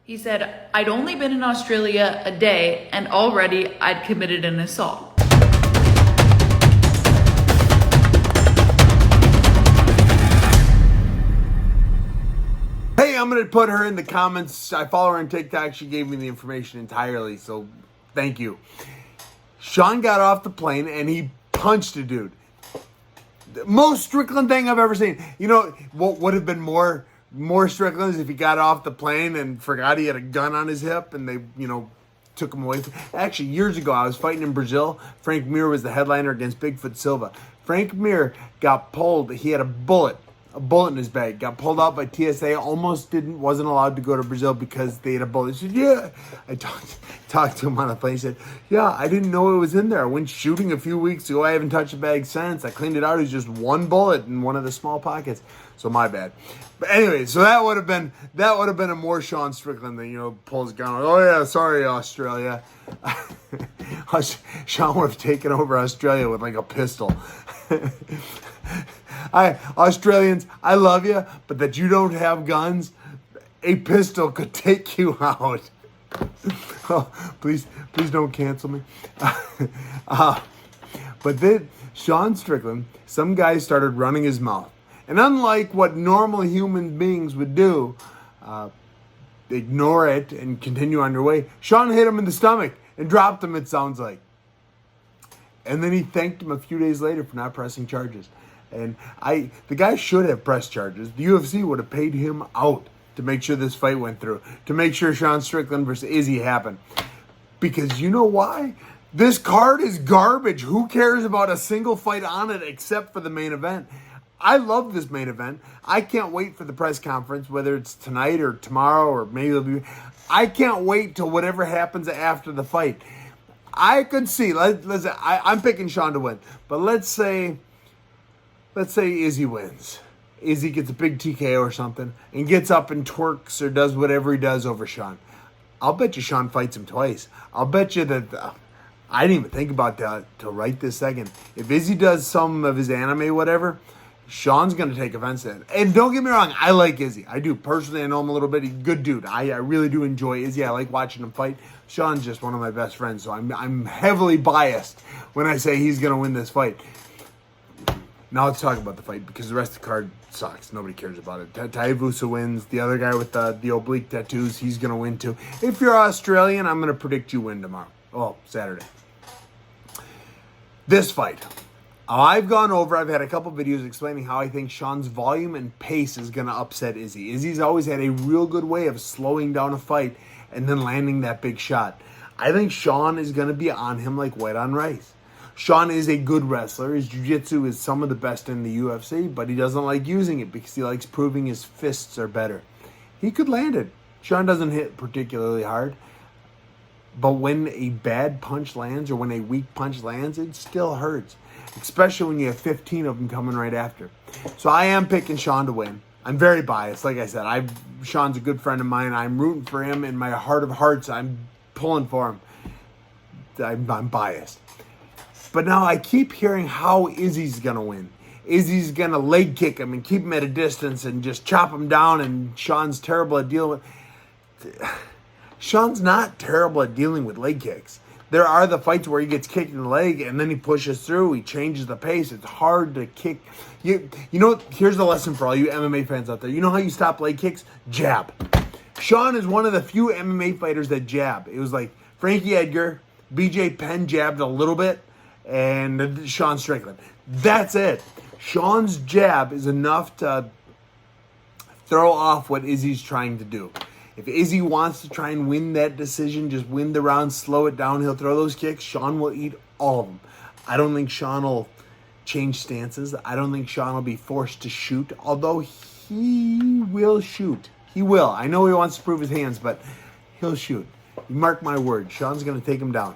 He said, I'd only been in Australia a day and already I'd committed an assault. Hey, I'm going to put her in the comments. I follow her on TikTok. She gave me the information entirely, so thank you. Sean got off the plane and he punched a dude. The most Strickland thing I've ever seen. You know, what would have been more Strickland is if he got off the plane and forgot he had a gun on his hip and they, took him away. Actually, years ago, I was fighting in Brazil. Frank Mir was the headliner against Bigfoot Silva. Frank Mir got pulled. He had a bullet in his bag. Got pulled out by TSA. Wasn't allowed to go to Brazil because they had a bullet. He said, yeah. I talked to him on the plane. He said, yeah, I didn't know it was in there. I went shooting a few weeks ago. I haven't touched the bag since. I cleaned it out. It was just one bullet in one of the small pockets. So my bad. But anyway, so that would have been a more Sean Strickland than, pull his gun. Oh yeah, sorry, Australia. Sean would have taken over Australia with like a pistol. Australians, I love you, but that you don't have guns, a pistol could take you out. Oh, please don't cancel me. But then Sean Strickland, some guy started running his mouth. And unlike what normal human beings would do, ignore it and continue on your way, Sean hit him in the stomach and dropped him, it sounds like. And then he thanked him a few days later for not pressing charges. And the guy should have pressed charges. The UFC would have paid him out to make sure this fight went through, to make sure Sean Strickland versus Izzy happened. Because you know why? This card is garbage. Who cares about a single fight on it except for the main event? I love this main event. I can't wait for the press conference, whether it's tonight or tomorrow or maybe it'll be. I can't wait till whatever happens after the fight. I could see. I'm picking Sean to win, but let's say Izzy wins. Izzy gets a big TKO or something and gets up and twerks or does whatever he does over Sean. I'll bet you Sean fights him twice. I'll bet you that. I didn't even think about that till right this second. If Izzy does some of his anime, whatever, Sean's going to take offense to it. And don't get me wrong, I like Izzy. I do. Personally, I know him a little bit. He's a good dude. I really do enjoy Izzy. I like watching him fight. Sean's just one of my best friends, so I'm heavily biased when I say he's going to win this fight. Now let's talk about the fight because the rest of the card sucks. Nobody cares about it. Taivusa wins. The other guy with the oblique tattoos, he's going to win too. If you're Australian, I'm going to predict you win tomorrow. Oh, Saturday. This fight. I've had a couple videos explaining how I think Sean's volume and pace is going to upset Izzy. Izzy's always had a real good way of slowing down a fight and then landing that big shot. I think Sean is going to be on him like white on rice. Sean is a good wrestler. His jiu-jitsu is some of the best in the UFC, but he doesn't like using it because he likes proving his fists are better. He could land it. Sean doesn't hit particularly hard, but when a bad punch lands or when a weak punch lands, it still hurts, especially when you have 15 of them coming right after. So I am picking Sean to win. I'm very biased. Like I said, Sean's a good friend of mine. I'm rooting for him. In my heart of hearts, I'm pulling for him. I'm biased. But now I keep hearing how Izzy's going to win. Izzy's going to leg kick him and keep him at a distance and just chop him down, and Sean's terrible at dealing with... Sean's not terrible at dealing with leg kicks. There are the fights where he gets kicked in the leg and then he pushes through. He changes the pace. It's hard to kick. You know, here's the lesson for all you MMA fans out there. You know how you stop leg kicks? Jab. Sean is one of the few MMA fighters that jab. It was like Frankie Edgar, BJ Penn jabbed a little bit, and Sean Strickland. That's it. Sean's jab is enough to throw off what Izzy's trying to do. If Izzy wants to try and win that decision, just win the round, slow it down, he'll throw those kicks, Sean will eat all of them. I don't think Sean will change stances. I don't think Sean will be forced to shoot, although he will shoot. He will. I know he wants to prove his hands, but he'll shoot. You mark my word, Sean's going to take him down.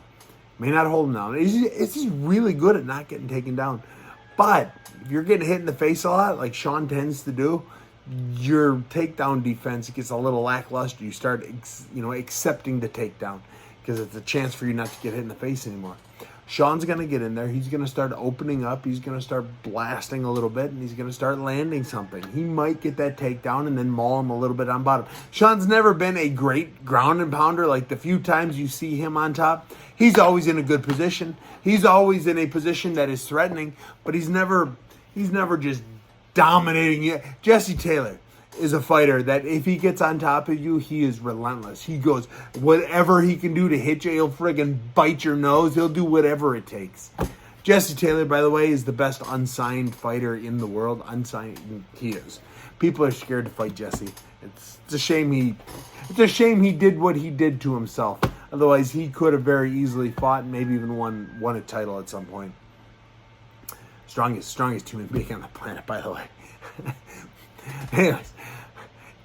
May not hold him down. Izzy's really good at not getting taken down. But if you're getting hit in the face a lot, like Sean tends to do, your takedown defense gets a little lackluster. You start, accepting the takedown because it's a chance for you not to get hit in the face anymore. Sean's going to get in there. He's going to start opening up. He's going to start blasting a little bit, and he's going to start landing something. He might get that takedown and then maul him a little bit on bottom. Sean's never been a great ground and pounder. Like the few times you see him on top, he's always in a good position. He's always in a position that is threatening, but he's never just dominating you. Jesse Taylor is a fighter that if he gets on top of you, he is relentless. He goes whatever he can do to hit you. He'll friggin' bite your nose. He'll do whatever it takes. Jesse Taylor, by the way, is the best unsigned fighter in the world. Unsigned, he is. People are scared to fight Jesse. It's a shame he did what he did to himself. Otherwise, he could have very easily fought and maybe even won a title at some point. Strongest human being on the planet, by the way. Anyways,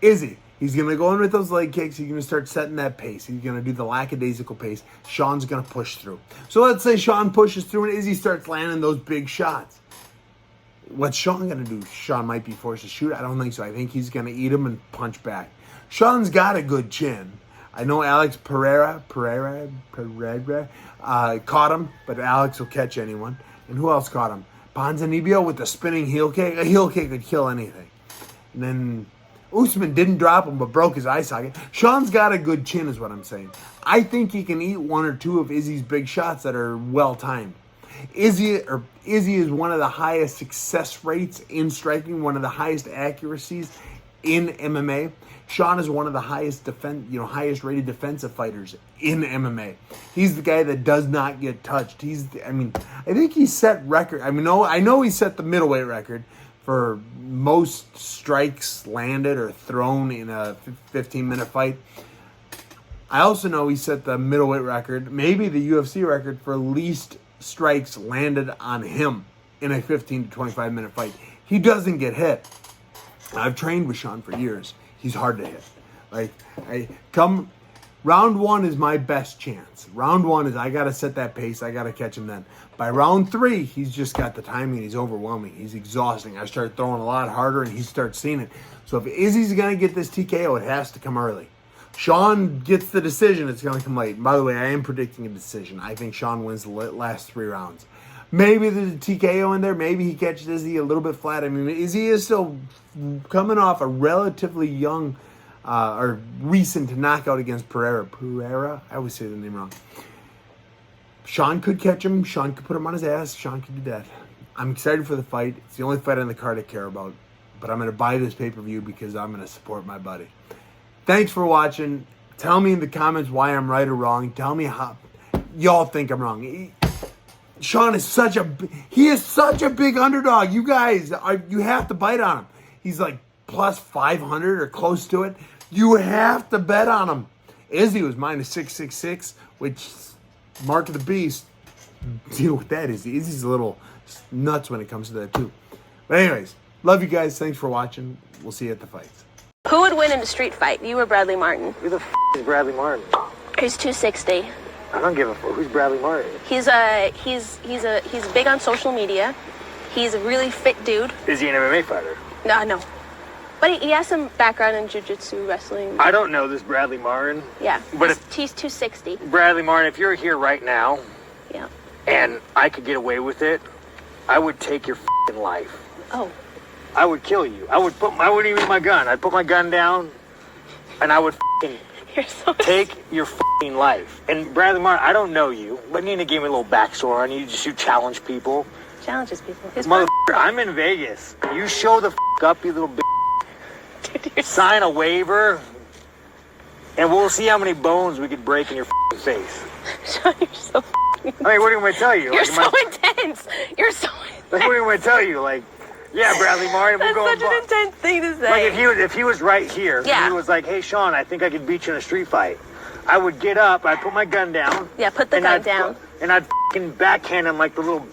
Izzy, he's going to go in with those leg kicks. He's going to start setting that pace. He's going to do the lackadaisical pace. Sean's going to push through. So let's say Sean pushes through and Izzy starts landing those big shots. What's Sean going to do? Sean might be forced to shoot. I don't think so. I think he's going to eat him and punch back. Sean's got a good chin. I know Alex Pereira caught him, but Alex will catch anyone. And who else caught him? Ponzinibbio with the spinning heel kick. A heel kick could kill anything. And then Usman didn't drop him, but broke his eye socket. Sean's got a good chin is what I'm saying. I think he can eat one or two of Izzy's big shots that are well-timed. Izzy is one of the highest success rates in striking, one of the highest accuracies in MMA. Sean is one of the highest rated defensive fighters in MMA. He's the guy that does not get touched. I think he set record. I know he set the middleweight record for most strikes landed or thrown in a 15-minute fight. I also know he set the middleweight record, maybe the UFC record, for least strikes landed on him in a 15 to 25-minute fight. He doesn't get hit. I've trained with Sean for years. He's hard to hit. Round one is my best chance. Round one is I got to set that pace. I got to catch him then. By round three, he's just got the timing. He's overwhelming. He's exhausting. I start throwing a lot harder, and he starts seeing it. So if Izzy's going to get this TKO, it has to come early. Sean gets the decision. It's going to come late. And by the way, I am predicting a decision. I think Sean wins the last 3 rounds. Maybe there's a TKO in there. Maybe he catches Izzy a little bit flat. Izzy is still coming off a relatively young or recent knockout against Pereira. I always say the name wrong. Sean could catch him. Sean could put him on his ass. Sean could do that. I'm excited for the fight. It's the only fight on the card I care about. But I'm going to buy this pay-per-view because I'm going to support my buddy. Thanks for watching. Tell me in the comments why I'm right or wrong. Tell me how y'all think I'm wrong. Sean is such a big underdog. You guys, you have to bite on him. He's like plus 500 or close to it. You have to bet on him. Izzy was minus 666, which mark of the beast. Deal with that, Izzy. Izzy's a little nuts when it comes to that too. But anyways, love you guys. Thanks for watching. We'll see you at the fights. Who would win in a street fight? You or Bradley Martin? Who the f*** is Bradley Martin? He's 260. I don't give a f***. Who's Bradley Martin? He's big on social media. He's a really fit dude. Is he an MMA fighter? No. But he has some background in jiu-jitsu, wrestling. I don't know this Bradley Martin. Yeah, but he's 260. Bradley Martin, if you're here right now, yeah, and I could get away with it, I would take your f***ing life. Oh. I would kill you. I wouldn't even use my gun. I'd put my gun down, and I would take your f***ing life. And Bradley Martin, I don't know you, but Nina gave me a little backstory on you. You challenge people. Challenges people. Motherfucker, I'm in Vegas. You show the f*** up, you little bitch. Dude, sign a waiver, and we'll see how many bones we could break in your f***ing face. Sean, you're so what do you want me to tell you? You're so intense. You're so intense. What do you want me to tell you? Yeah, Bradley Martin, That's we're going. such an intense thing to say. If he was right here, yeah. He was like, hey, Sean, I think I could beat you in a street fight. I would get up, I'd put my gun down. Yeah, put the gun down. And I'd f***ing backhand him like the little